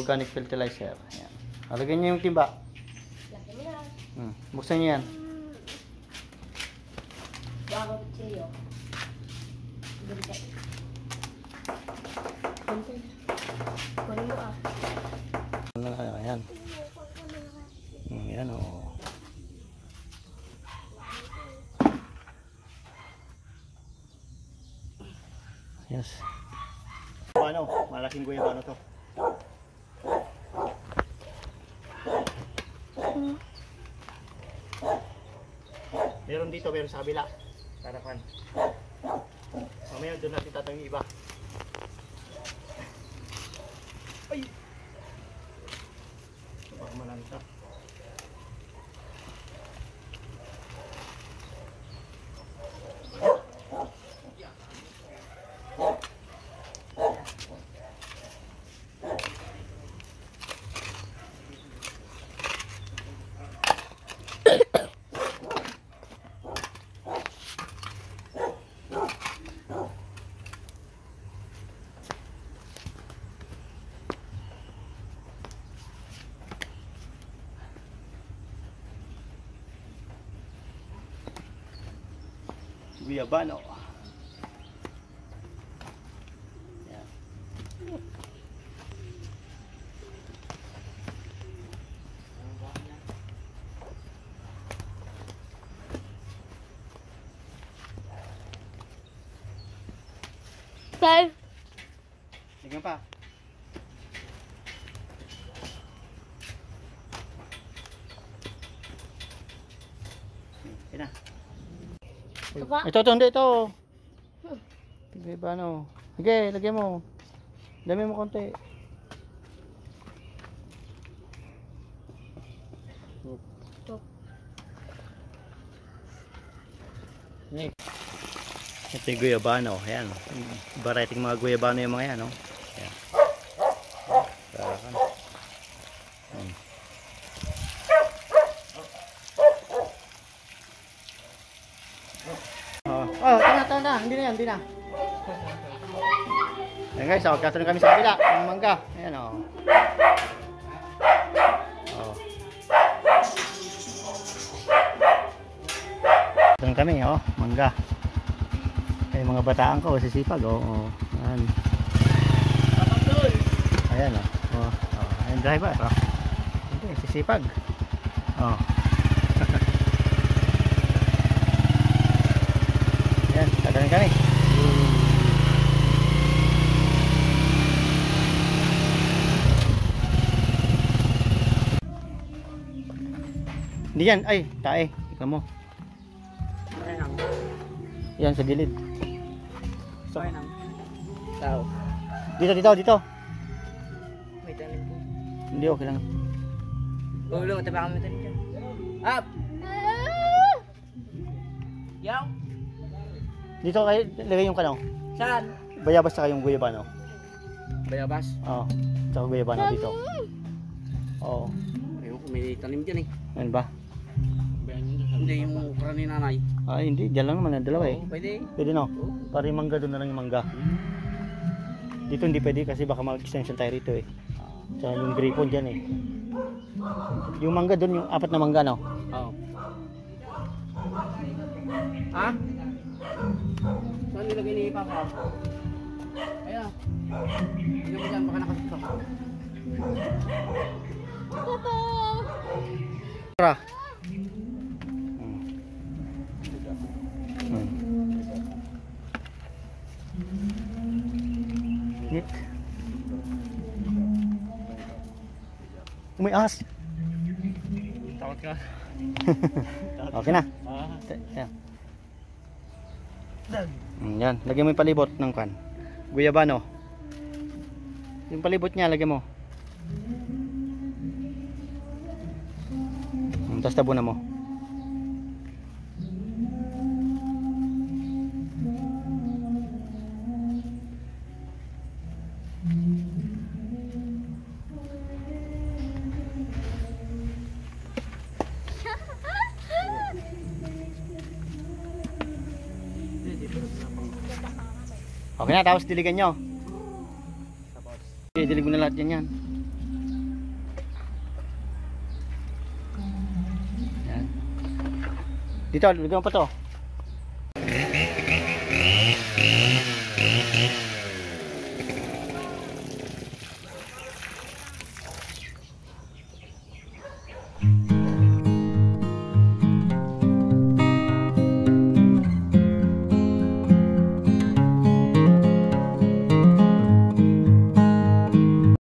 organic fertilizer. Ayan. Lagyan niyo yung timba. Lagyan mo na. Buksan niyo yan. Bago sa'yo. Ganda. Kunin mo ah. Ayan. Ayan o. Yes. Ano? Malaking guyabano to. Meron dito, meron sa kabila. Tarapan. Mamaya doon natin tatang yung iba. Ay! Baka malanta. Guyabano. Yan. Sir. Tingnan pa. Ina. Ito pa? Ito, hindi ito. Sige ba ano? Sige, lagyan mo. Dami mo konti. Ito yung guyabano. Ayan. Variety mga guyabano yung mga yan. No? Ayan. Tarakan. Ito na. Hindi na yan, hindi na. Ayan guys, kasunod kami sa kabila. Ang mangga. Ayan o. Kasunod kami, mangga. Kaya mga bataan ko, sisipag. Ayan. Ayan o. Ayan driver. Hindi, sisipag. Ayan, kasunod kami. Hindi yan, ay, tae. Ikaw mo. Yan, sa gilid. Dito. May tanim po. Hindi, okay lang. Ulo, tabi kami tanim dyan. Up! Yang? Dito kayo, lagay yung kanaw. Saan? Bayabas sa kayong guyabano. Bayabas. Oo, tsaka guyabano dito. Oo. Ayun, may tanim dyan eh. Yan ba? Hindi, yung ukra ni nanay. Ay, hindi. Diyan lang naman. Dalawa eh. Oo, pwede. Pwede no? Para yung mangga doon na lang yung mangga. Dito hindi pwede kasi baka mag-extension tayo rito eh. Tsaka yung grapon dyan eh. Yung mangga doon, yung apat na mangga no? Oo. Ha? Saan nilagay ni Papa? Ayan. Hindi mo dyan, baka nakasuksok. Papa! Tara. Nit. May ahas. Takot ka. Okay na. Yan. Yan, lagyan mo yung palibot ng kan. Guyabano. Yung palibot niya, lagyan mo. Tapos tabunan mo. Okay na, tapos diligan nyo. Okay, dilig mo na lahat yan. Dito, lagyan mo pa to.